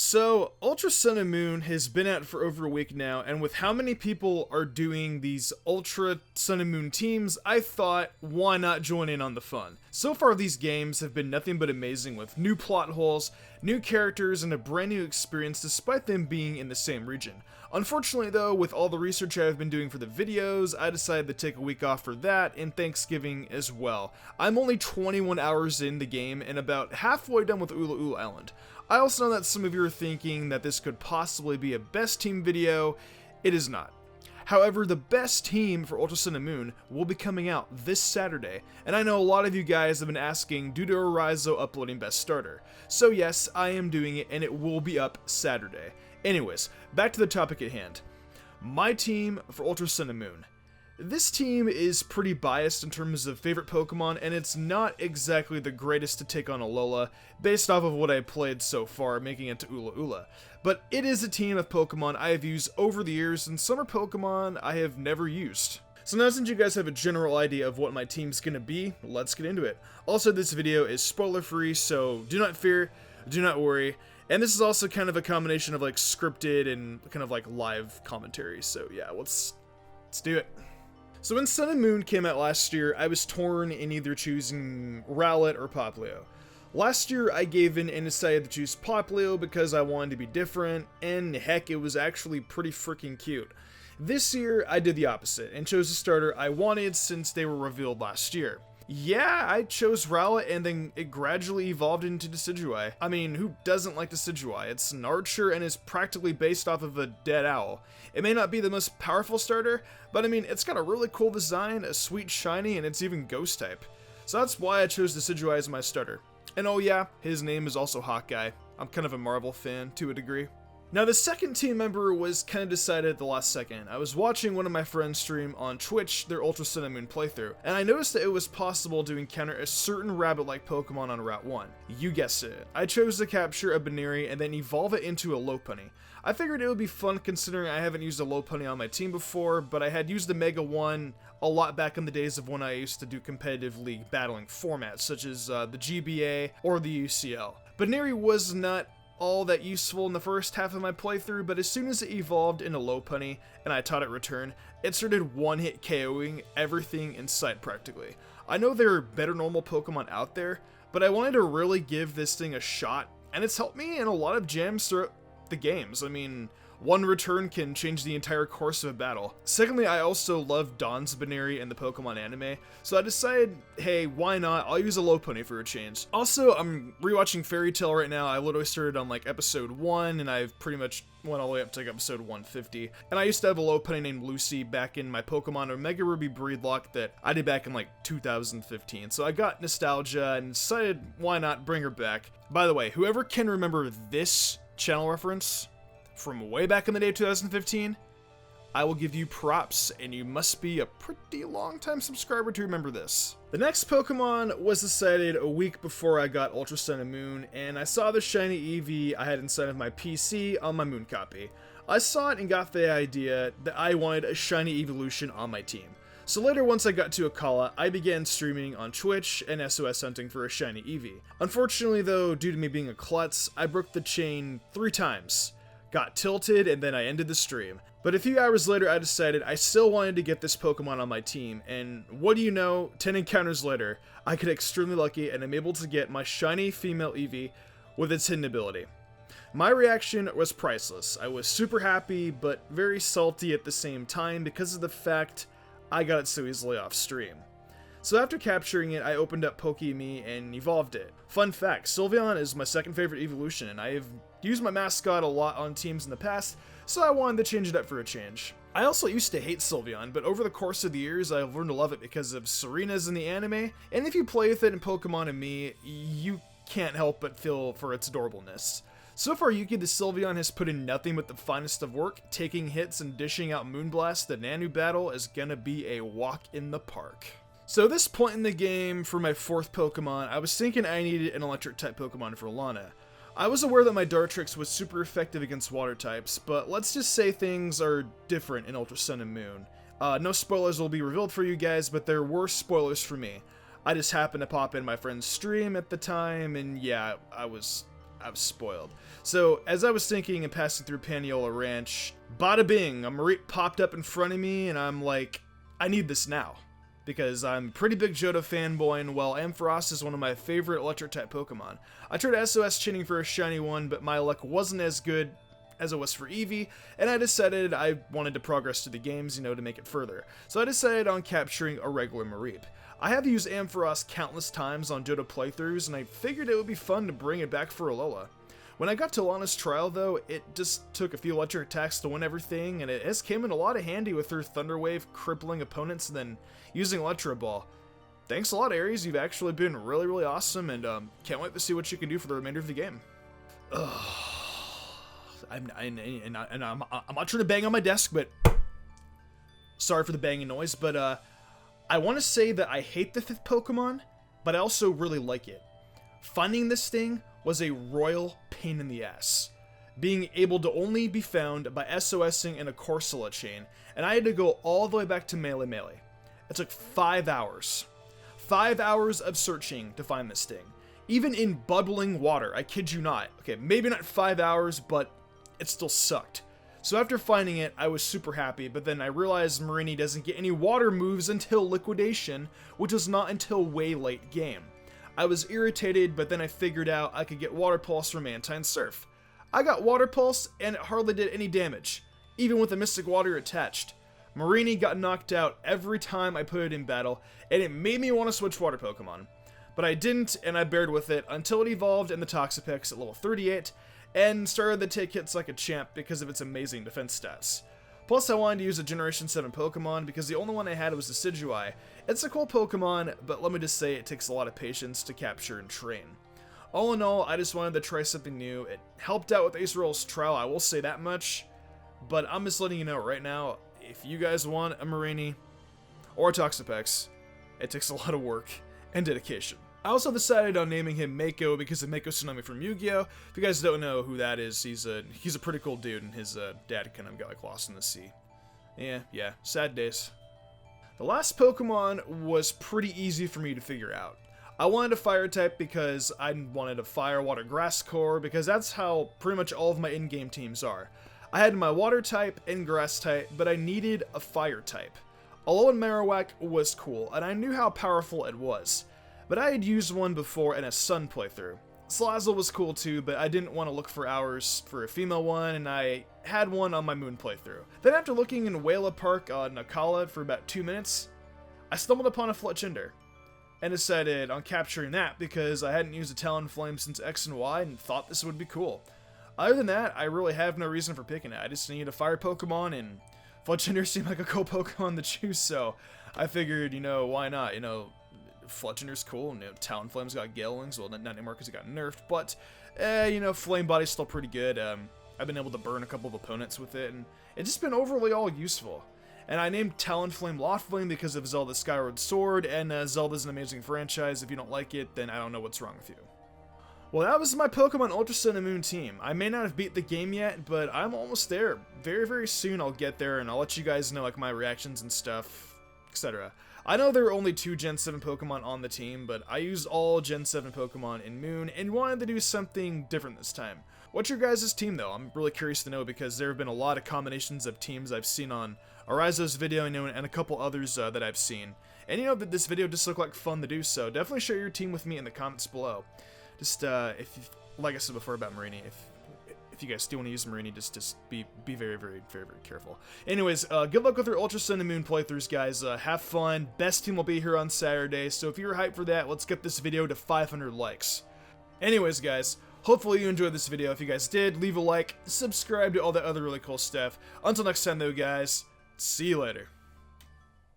So, Ultra Sun and Moon has been out for over a week now, and with how many people are doing these Ultra Sun and Moon teams, I thought, why not join in on the fun? So far, these games have been nothing but amazing with new plot holes, new characters, and a brand new experience despite them being in the same region. Unfortunately though, with all the research I've been doing for the videos, I decided to take a week off for that and Thanksgiving as well. I'm only 21 hours in the game and about halfway done with Ula Ula Island. I also know that some of you are thinking that this could possibly be a best team video. It is not. However, the best team for Ultra Sun and Moon will be coming out this Saturday, and I know a lot of you guys have been asking due to Arizo uploading best starter. So yes, I am doing it and it will be up Saturday. Anyways, back to the topic at hand. My team for Ultra Sun and Moon. This team is pretty biased in terms of favorite Pokemon, and it's not exactly the greatest to take on Alola, based off of what I played so far, making it to Ula Ula. But it is a team of Pokemon I have used over the years, and some are Pokemon I have never used. So now since you guys have a general idea of what my team's gonna be, let's get into it. Also, this video is spoiler free, so do not fear, do not worry. And this is also kind of a combination of like scripted and kind of like live commentary, so yeah, let's do it. So when Sun and Moon came out last year, I was torn in either choosing Rowlet or Popplio. Last year, I gave in and decided to choose Popplio because I wanted to be different, and heck, it was actually pretty freaking cute. This year, I did the opposite, and chose the starter I wanted since they were revealed last year. Yeah, I chose Rowlet, and then it gradually evolved into Decidueye. I mean, who doesn't like Decidueye? It's an archer and is practically based off of a dead owl. It may not be the most powerful starter, but I mean, it's got a really cool design, a sweet shiny, and it's even ghost type. So that's why I chose Decidueye as my starter. And oh yeah, his name is also Hawkeye. I'm kind of a Marvel fan to a degree. Now the second team member was kind of decided at the last second. I was watching one of my friends stream on Twitch their Ultra Sun and Moon playthrough, and I noticed that it was possible to encounter a certain rabbit-like Pokemon on Route 1. You guessed it. I chose to capture a Baneri and then evolve it into a Lopunny. I figured it would be fun considering I haven't used a Lopunny on my team before, but I had used the Mega 1 a lot back in the days of when I used to do competitive league battling formats such as the GBA or the UCL. Baneri was not all that useful in the first half of my playthrough, but as soon as it evolved into Lopunny and I taught it Return, it started one-hit KOing everything in sight practically. I know there are better normal Pokemon out there, but I wanted to really give this thing a shot, and it's helped me in a lot of jams throughout the games. I mean, one return can change the entire course of a battle. Secondly, I also love Dawn's Baneri in the Pokemon anime, so I decided, hey, why not? I'll use a Lopunny for a change. Also, I'm rewatching Fairy Tail right now. I literally started on like episode 1, and I've pretty much went all the way up to like episode 150. And I used to have a Lopunny named Lucy back in my Pokemon Omega Ruby Breedlock that I did back in like 2015. So I got nostalgia and decided, why not bring her back? By the way, whoever can remember this channel reference from way back in the day of 2015, I will give you props, and you must be a pretty long time subscriber to remember this. The next Pokemon was decided a week before I got Ultra Sun and Moon, and I saw the shiny Eevee I had inside of my PC on my Moon copy. I saw it and got the idea that I wanted a shiny evolution on my team. So later, once I got to Akala, I began streaming on Twitch and SOS hunting for a shiny Eevee. Unfortunately though, due to me being a klutz, I broke the chain 3 times. Got tilted, and then I ended the stream. But a few hours later, I decided I still wanted to get this Pokemon on my team, and what do you know, 10 encounters later, I got extremely lucky and I'm able to get my shiny female Eevee with its hidden ability. My reaction was priceless. I was super happy, but very salty at the same time because of the fact I got it so easily off stream. So after capturing it, I opened up Pokemon and evolved it. Fun fact, Sylveon is my second favorite evolution, and I have used my mascot a lot on teams in the past, so I wanted to change it up for a change. I also used to hate Sylveon, but over the course of the years, I've learned to love it because of Serena's in the anime, and if you play with it in Pokemon and Me, you can't help but feel for its adorableness. So far, Yuki the Sylveon has put in nothing but the finest of work. Taking hits and dishing out Moonblast, the Nanu battle is gonna be a walk in the park. So at this point in the game, for my 4th Pokemon, I was thinking I needed an electric-type Pokemon for Lana. I was aware that my Dartrix was super effective against water types, but let's just say things are different in Ultra Sun and Moon. No spoilers will be revealed for you guys, but there were spoilers for me. I just happened to pop in my friend's stream at the time, and yeah, I was I was spoiled. So, as I was thinking and passing through Paniola Ranch, bada bing, a Mareep popped up in front of me, and I'm like, I need this now. Because I'm a pretty big Johto fanboy, and well, Ampharos is one of my favorite electric-type Pokemon. I tried SOS chaining for a shiny one, but my luck wasn't as good as it was for Eevee, and I decided I wanted to progress through the games, to make it further. So I decided on capturing a regular Mareep. I have used Ampharos countless times on Johto playthroughs, and I figured it would be fun to bring it back for Alola. When I got to Lana's trial though, it just took a few electric attacks to win everything, and it has came in a lot of handy with her Thunder Wave crippling opponents and then using Electro Ball. Thanks a lot, Aries, you've actually been really, really awesome, and can't wait to see what you can do for the remainder of the game. I'm not trying to bang on my desk, but sorry for the banging noise, but I want to say that I hate the 5th Pokemon, but I also really like it. Finding this thing was a royal pain in the ass. Being able to only be found by SOSing in a Corsola chain, and I had to go all the way back to Melee. It took 5 hours. 5 hours of searching to find this thing. Even in bubbling water, I kid you not. Okay, maybe not 5 hours, but it still sucked. So after finding it, I was super happy, but then I realized Marini doesn't get any water moves until Liquidation, which was not until way late game. I was irritated, but then I figured out I could get Water Pulse from Mantine Surf. I got Water Pulse, and it hardly did any damage, even with the Mystic Water attached. Marini got knocked out every time I put it in battle, and it made me want to switch Water Pokemon. But I didn't, and I bared with it until it evolved in the Toxapex at level 38, and started to take hits like a champ because of its amazing defense stats. Plus I wanted to use a Generation 7 Pokemon because the only one I had was Decidueye. It's a cool Pokemon, but let me just say it takes a lot of patience to capture and train. All in all, I just wanted to try something new. It helped out with Acerole's trial, I will say that much, but I'm just letting you know right now, if you guys want a Marini or a Toxapex, it takes a lot of work and dedication. I also decided on naming him Mako because of Mako Tsunami from Yu-Gi-Oh! If you guys don't know who that is, he's a pretty cool dude, and his dad kind of got like lost in the sea. Yeah, sad days. The last Pokemon was pretty easy for me to figure out. I wanted a fire type because I wanted a fire, water, grass core, because that's how pretty much all of my in-game teams are. I had my water type and grass type, but I needed a fire type. Alolan Marowak was cool, and I knew how powerful it was. But I had used one before in a Sun playthrough. Salazzle was cool too, but I didn't want to look for hours for a female one, and I had one on my Moon playthrough. Then after looking in Whala Park on Nakala for about 2 minutes, I stumbled upon a Fletchinder, and decided on capturing that because I hadn't used a Talonflame since X and Y and thought this would be cool. Other than that, I really have no reason for picking it. I just need a fire Pokemon, and Fletchinder seemed like a cool Pokemon to choose, so I figured, why not, Fletchinder's cool, and Talonflame's got Gale Wings, well, not anymore because it got nerfed, but, Flame Body's still pretty good. I've been able to burn a couple of opponents with it, and it's just been overly all useful. And I named Talonflame Loftflame because of Zelda Skyward Sword, and Zelda's an amazing franchise. If you don't like it, then I don't know what's wrong with you. Well, that was my Pokemon Ultra Sun and Moon team. I may not have beat the game yet, but I'm almost there. Very, very soon I'll get there, and I'll let you guys know, my reactions and stuff, etc. I know there are only 2 Gen 7 Pokemon on the team, but I used all Gen 7 Pokemon in Moon and wanted to do something different this time. What's your guys' team though? I'm really curious to know because there have been a lot of combinations of teams I've seen on Arizo's video, and a couple others that I've seen. And that this video just looked like fun to do, so definitely share your team with me in the comments below. Just, like I said before about Marini, if you guys do want to use Marini, just be very, very, very, very careful. Anyways, good luck with your Ultra Sun and Moon playthroughs, guys. Have fun. Best team will be here on Saturday, so if you're hyped for that, let's get this video to 500 likes. Anyways, guys, hopefully you enjoyed this video. If you guys did, leave a like, subscribe to all that other really cool stuff. Until next time, though, guys, see you later.